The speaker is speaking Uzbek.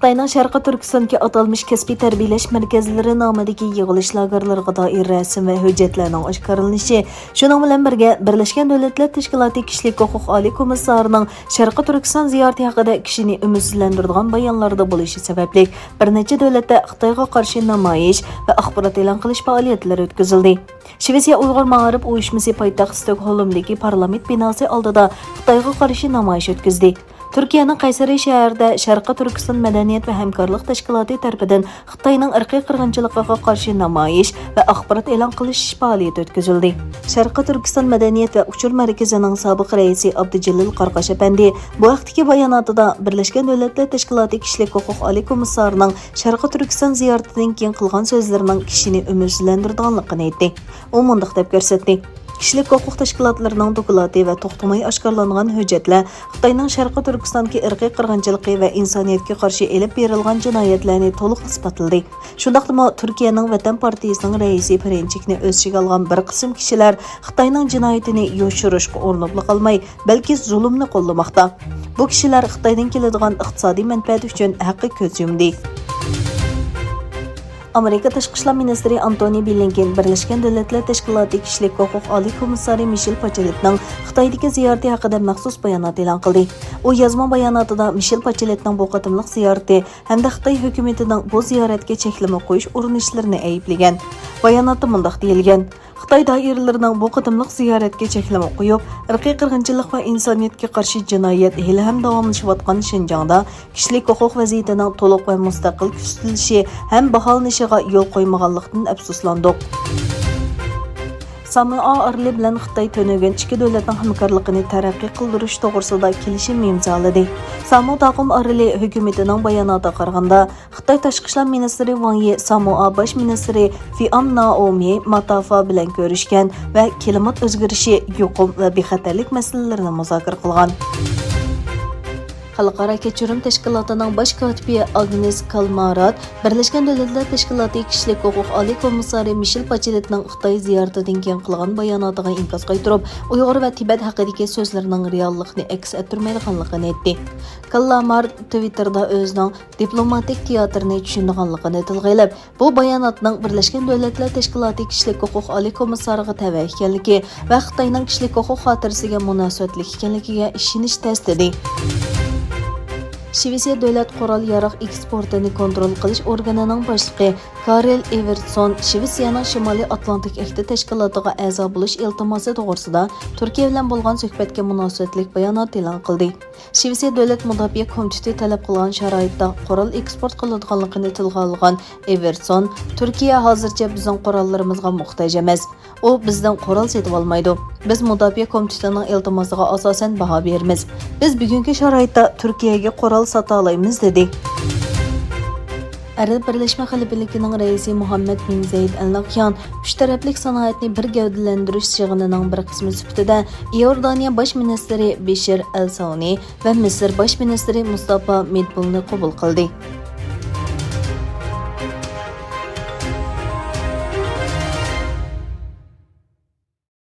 Xitoyning Sharqi Turkistondagi atalmış kasbiy tarbiyalash markazlari nomidagi yig'ilish lagerlariga doir rasm va hujjatlarning oshkorlanishi, shuning bilan birga Birlashgan Davlatlar Tashkiloti kishilik huquq oliy komissarining Sharqi Turkiston ziyorati haqida kishini umidsizlantiradigan bayonlarda bo'lishi sababli bir necha davlatda Xitoyga qarshi namoyish va axborot e'lon qilish faoliyatlari o'tkazildi. Shvetsiya Uyg'ur ma'arif uyushmasi poytaxt Stokholmdagi parlament binosi oldida Xitoyga qarshi namoyish o'tkazdi. Turkiyaning Qaysariy shahrida Sharqi Turkiston madaniyat va hamkorlik tashkiloti tomonidan Xitoyning irqiy qirg'inchiligiga qarshi namoyish va axborot e'lon qilish faoliyati o'tkazildi. Sharqi Turkiston madaniyat va uchur markazining sobiq raisi Abdujalil Qarqash apandi bu vaqtdagi bayonotida Birlashgan Davlatlar Tashkiloti kishilik huquq oliy komissarining Sharqi Turkiston ziyoratidan keyin qilgan so'zlarining kishini umidsizlantirganligini aytdi. U mundaq deb ko'rsatdi: Kishilik huquq tashkilotlarining doklati va to'xtamay oshkorlangan hujjatlar Xitoyning Sharqi Turkistondagi irqiy qirg'inchiligi va insoniyatga qarshi elib berilgan jinoyatlarni to'liq isbotladi. Shundaqdimi Turkiyaning Vatan partiyasining raisi Perinchikni o'z ichiga olgan bir qism kishilar Xitoyning jinoyatini yoshirishga urinib qolmay, balki zulmni qo'llamoqda. Bu kishilar Xitoydan keladigan iqtisodiy manfaat uchun haqiqiy ko'z yumdi. Amerika Tashqi ishlar ministri Antony Blinken Birlashgan Davlatlar Tashkiloti kishilik huquq oliy komissari Michelle Bacheletning Xitoydagi ziyorati haqida maxsus bayonot e'lon qildi. U yozma bayonotida Michelle Bacheletning bu qatimliq ziyorati hamda Xitoy hukumatining bu ziyoratga cheklama qo'yish urinishlarini ayblagan. Bayonotda mundaq deyilgan: Xitoy doiralarining bu qatimliq ziyoratga cheklama qo'yib, irqiy qirg'inchilik va insoniyatga qarshi jinoyat hali ham davomlashayotgan Shinjongda kishilik huquq vaziyatining to'liq va mustaqil kuchaytirishi ham baholanishiga yo'l qo'ymaganlikdan afsuslandik. Samoa Arli bilan Xitoy to'nagan ikki davlatning hamkorligini taraqqiy qildirish to'g'risida kelishim imzoladi. Samoa taqim Arli hukumatining bayonotiga qaraganda, Xitoy tashqi ishlar ministri Wang Yi Samoa bosh ministri Fiam Naomi Matafa bilan ko'rishgan va klimat o'zgarishi, yuqum va bexatarlik masalalarini muzokara qilgan. Xalqaro kechirim tashkilotining bosh kotibi Agnes Kalmarat Birlashgan Davlatlar Tashkiloti kishilik huquq oliy komissari Michelle Bacheletning Xitoy ziyoratidan keyin qilgan bayonotiga inkos qaytirib, Uyg'ur va Tibet haqidagi so'zlarining reallikni aks ettirmaydiganligini aytdi. Kalmarat Twitterda o'zining diplomatik teatrni tushunganligini tilga olib, bu bayonotning Birlashgan Davlatlar Tashkiloti kishilik huquq oliy komissariga tava ekanligi va Xitoyning kishilik huquq xotirasiga munosabatli ekanligiga ishonish tasdiqladi. Shvetsiya davlat qurol-yarog' eksportini kontrol qilish organining boshlig'i Karel Evertsson Shvetsiyaning Shimoliy Atlantik ahdi tashkilotiga a'zo bo'lish iltimosi to'g'risida Turkiya bilan bo'lgan suhbatga munosabatli bayonot e'lon qildi. Shvetsiya davlat mudofaa komiteti talab qilgan sharoitda qurol eksport qilinadiganligini tilga olgan Evertsson, Turkiya hozircha bizning qurollarimizga muhtoj emas. U bizdan qurol sotib olmaydi. Biz mudofaa komitetining iltimosiga asosan baho beramiz. Biz bugungi sharoitda Turkiyaga qurol sota olamiz dedi. Arab Birlashma Xalifaligining raisi Muhammad bin Zayd Al Nahyan uch taraflik sanoatni bir gavdalantirish yig'inining bir qismi sifatida Iordaniya bosh ministri Bishir Al-Soni va Misr bosh ministri Mustafa Medbulni qabul qildi.